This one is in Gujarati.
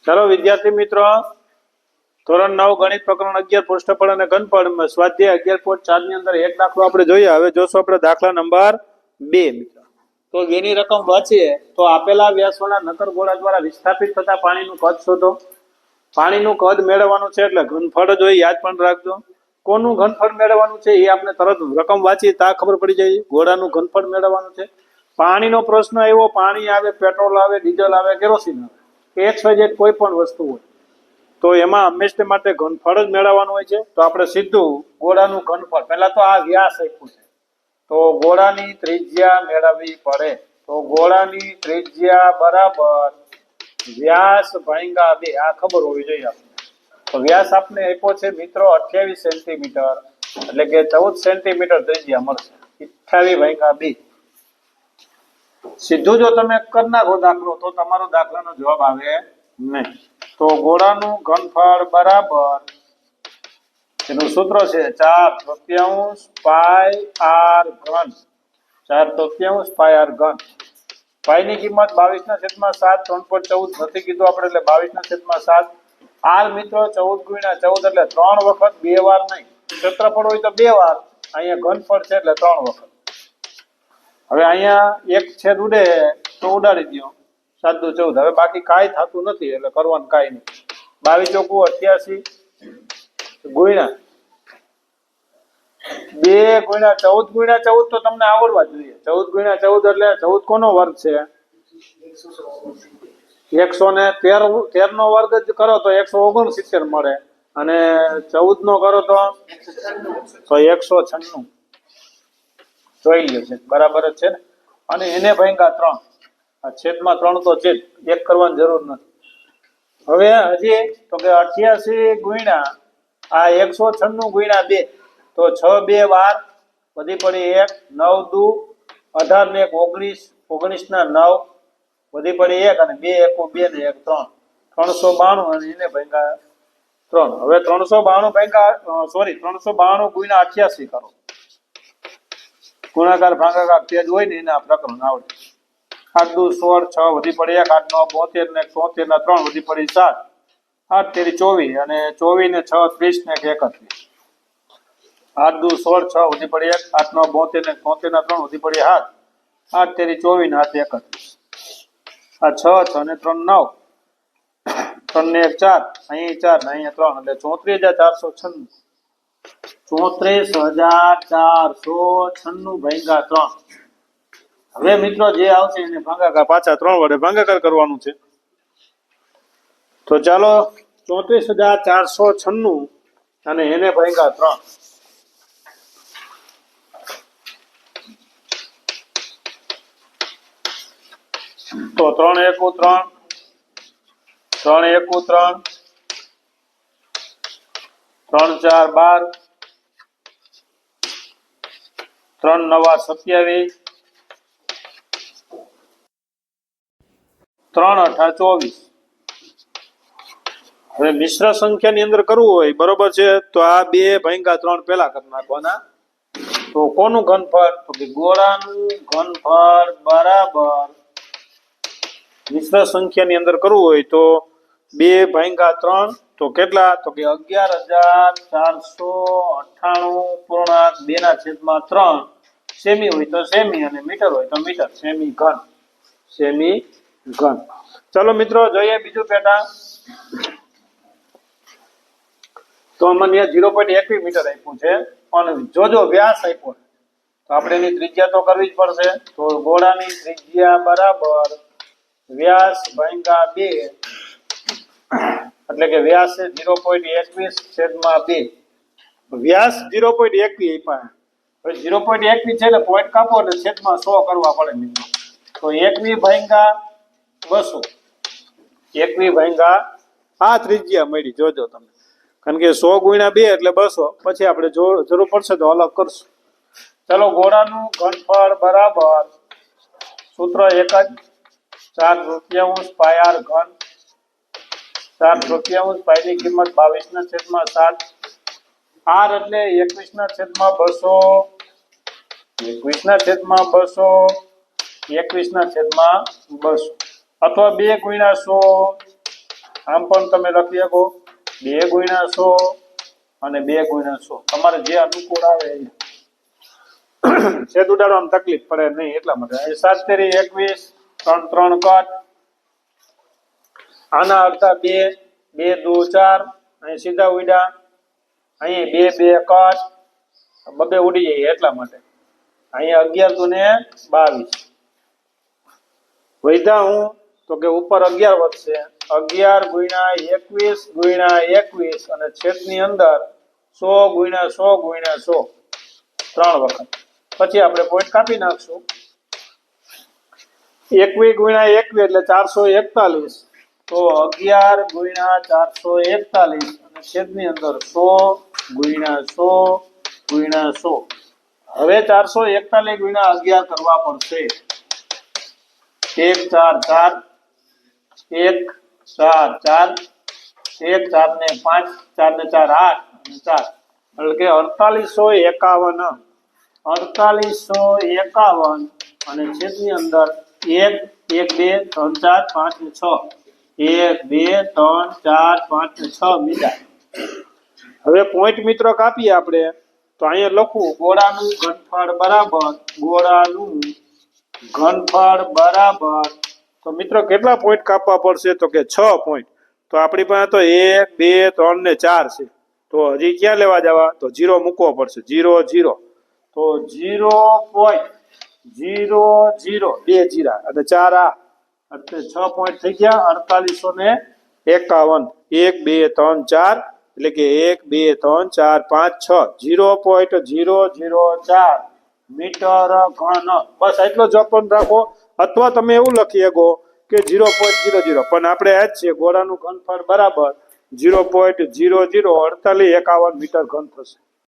ચાલો વિદ્યાર્થી મિત્રો, ધોરણ 9 ગણિત પ્રકરણ 11 પૃષ્ઠફળ અને ઘનફળ સ્વાધ્યાય 11.4 ની અંદર એક દાખલો આપણે જોઈએ. હવે જોશું આપણે દાખલા નંબર 2 મિત્રો. તો એની રકમ વાંચીએ તો આપેલા વ્યાસવાળા નક્કર ગોળા દ્વારા વિસ્થાપિત થતા પાણીનું કદ શોધો. પાણીનું કદ મેળવવાનું છે એટલે ઘનફળ જ હોય, યાદ પણ રાખજો. કોનું ઘનફળ મેળવવાનું છે એ આપણે તરત રકમ વાંચીએ તા ખબર પડી જાય. ગોળાનું ઘનફળ મેળવવાનું છે. પાણીનો પ્રશ્ન આવ્યો, પાણી આવે, પેટ્રોલ આવે, ડીઝલ આવે, કેરોસીન આવે, XYZ કોઈ પણ વસ્તુ હોય તો એમાં હંમેશા માટે ઘનફળ જ મેળવવાનું હોય છે. તો આપણે સીધું ગોળાનું ઘનફળ, પહેલા તો આ વ્યાસ આપ્યું છે તો ગોળાની ત્રિજ્યા મેળવવી પડે. તો ગોળાની ત્રિજ્યા બરાબર વ્યાસ ભાગ્યા 2, આ ખબર હોવી જોઈએ આપણે. તો વ્યાસ આપણે આપ્યો છે મિત્રો 28 સેન્ટીમીટર, એટલે કે 14 સેન્ટીમીટર ત્રિજ્યા મળશે. 28 ભાગ્યા 2 સીધું જો તમે કરી નાખો દાખલો તો તમારો દાખલાનો જવાબ આવે નહીં. તો ગોળાનું ઘનફળ બરાબર, એનું સૂત્ર છે 4/3 પાઈ આર ઘન. 4/3 પાઈ આર ઘન. પાઈ ની કિંમત 22/7, 3.14 નથી કીધું આપણે, એટલે 22/7. આર મિત્રો 14 × 14 એટલે 3 વખત, 2 વાર નહીં. ક્ષેત્રફળ હોય તો 2 વાર, અહીંયા ઘનફળ છે એટલે 3 વખત. હવે અહીંયા એક છેદ ઉડે તો ઉડાડી દો, 7 × 14. હવે બાકી કાંઈ થતું નથી એટલે કરવાનું કાંઈ નહીં. 22 × 88 ગુણ્યા 2 × 14 તો તમને આવડવા જોઈએ. 14 × 14 એટલે 14 કોનો વર્ગ છે? 113 નો વર્ગ જ કરો તો 169 મળે, અને 14 નો કરો તો 196. જોઈ લે છે, બરાબર જ છે ને. અને એને ભાગ્યા 3, આ છેદમાં 3 તો છે, એક કરવાની જરૂર નથી. હવે હજી તો કે 88 ગુણ્યા આ 196 ગુણ્યા 2, તો 6 2 12 વધી પડી 1, 9 દુ 18 ને 1 19, 19 ના 9 વધી પડી 1, અને 2 1 2 ને 1 3, 392, અને એને ભાગ્યા 3. હવે 392 ભાગ્યા 392 ગુણ્યા 88 કરો. ગુણાકાર ભાગાકાર તેજ હોય ને એને આ પ્રકરણ આવડે. 8 દુ 16, 6 વધી પડી 1, 8 9 72 ને 73 ના 3 વધી પડી 7, 8 તેરી 24, અને 24 ને 6 30 ને 31. 8 દુ 16, 6 વધી પડી 1, 8 9 72 ને 73 ના 3 વધી પડી 7, 8 તેરી 24 ને 8 31. આ 6 6 ને 3 9, 3 ને 1 4, અહીંયા 4 ને અહીંયા 3, એટલે 34496. 34496 ભાગ્યા 3. હવે મિત્રો જે આવશે એને ભાગાકાર પાછા 3 વડે ભાગાકાર કરવાનું છે. તો ચાલો 34496 અને એને ભાગ્યા 3. તો 3 1 3, 3 1 3, 3 4 12, 3 9 27, 3 8 24. હવે મિશ્ર સંખ્યાની અંદર કરવું હોય, બરોબર છે, તો આ 2 ભાગ્યા 3 પેલા કરી નાખવાના. તો કોનું ઘનફળ? તો કે ગોળાનું ઘનફળ બરાબર મિશ્ર સંખ્યાની અંદર કરવું હોય તો 2 ભાગ્યા 3, તો કેટલા? તો કે 11,498.2/3. સેમી હોય તો સેમી, અને મીટર હોય તો મીટર. સેમી ઘન, સેમી ઘન. ચલો મિત્રો જોઈએ બીજું પેટા. તો મને 0.21 મીટર આપ્યું છે, પણ જોજો વ્યાસ આપ્યો તો આપણે એની ત્રિજ્યા તો કરવી જ પડશે. તો ગોળાની ત્રિજ્યા બરાબર વ્યાસ ભાગ્યા 2, એટલે કે વ્યાસ 0.21/2. વ્યાસ 0.21 આપ્યા. હવે 0.21 છે ને પોઈન્ટ કાપો એટલે છેદમાં 100 કરવા પડે મિત્રો. તો 21 ભાગ્યા 200, 21 ભાગ્યા આ ત્રિજ્યા મળી. જોજો તમે, કારણ કે 100 ગુણ્યા 2 એટલે 200. પછી આપણે જરૂર પડશે તો અલગ કરશું. ચલો ગોળાનું ઘનફળ બરાબર સૂત્ર એક જ, 4/3 પાઈ આર ઘન. 4/3 પાઈ ની કિંમત 22/7. આર એટલે 21/200, 21/200, 21/200, અથવા 2 × 100, આમ પણ તમે લખી શકો 2 ગુણ્યા 100 અને 2 ગુણ્યા 100 તમારે જે અનુકૂળ આવે એ છેદ ઉડાડવામાં તકલીફ પડે નહીં એટલા માટે. અહીં 7 તેરી 21 3 3 કટ આના અડધા 2 2 દુ 4 અહીં સીધા ઉડ્યા અહીં 2 2 કટ બબે ઉડી જાય એટલા માટે. અહીંયા 11 દુ ને 22 વૈધા હું તો કે ઉપર 11 વધશે 11 ગુણ્યા 21 ગુણ્યા 21 અને છેદની અંદર 100 ગુણ્યા 100 ગુણ્યા 100 3 વખત. પછી આપણે પોઈન્ટ કાપી નાખશું. 21 ગુણ્યા 21 એટલે 441 તો 11 ગુણ્યા 441 અને છેદની અંદર 100 ગુણ્યા 100 ગુણ્યા 100. હવે 441 ગુણ્યા 11 કરવા પડશે. 1 4 4 1 4 4 1 4 ને 5 4 ને 4 8 અને 4 એટલે કે 4851 4851 અને છેદની અંદર 1 1 2 3 4 5 ને 6 1 2 3 4 5 ને 6 મીડા. હવે પોઈન્ટ મિત્રો કાપીએ આપણે તો અહીંયા લખવું ગોળાનું ઘનફળ બરાબર ગોળાનું ઘનફળ બરાબર. તો મિત્રો કેટલા પોઈન્ટ કાપવા પડશે તો કે 6 પોઈન્ટ. તો આપણી પાસે તો 1 2 3 ને 4 છે તો હજી ક્યાં લેવા જવા તો 0 મૂકવો પડશે 0 0 તો 0.00 2 જીરા અને 4 આ એટલે 6 પોઈન્ટ થઈ ગયા 4851 1 2 3 4 એટલે કે 1 2 3 4 5 6 0.004 મીટર ઘન. બસ એટલો જ પણ રાખો અથવા તમે એવું લખી શકો કે 0.00 પણ આપણે આ જ છે ગોળાનું ઘનફળ બરાબર 0.004851 મીટર ઘન થશે.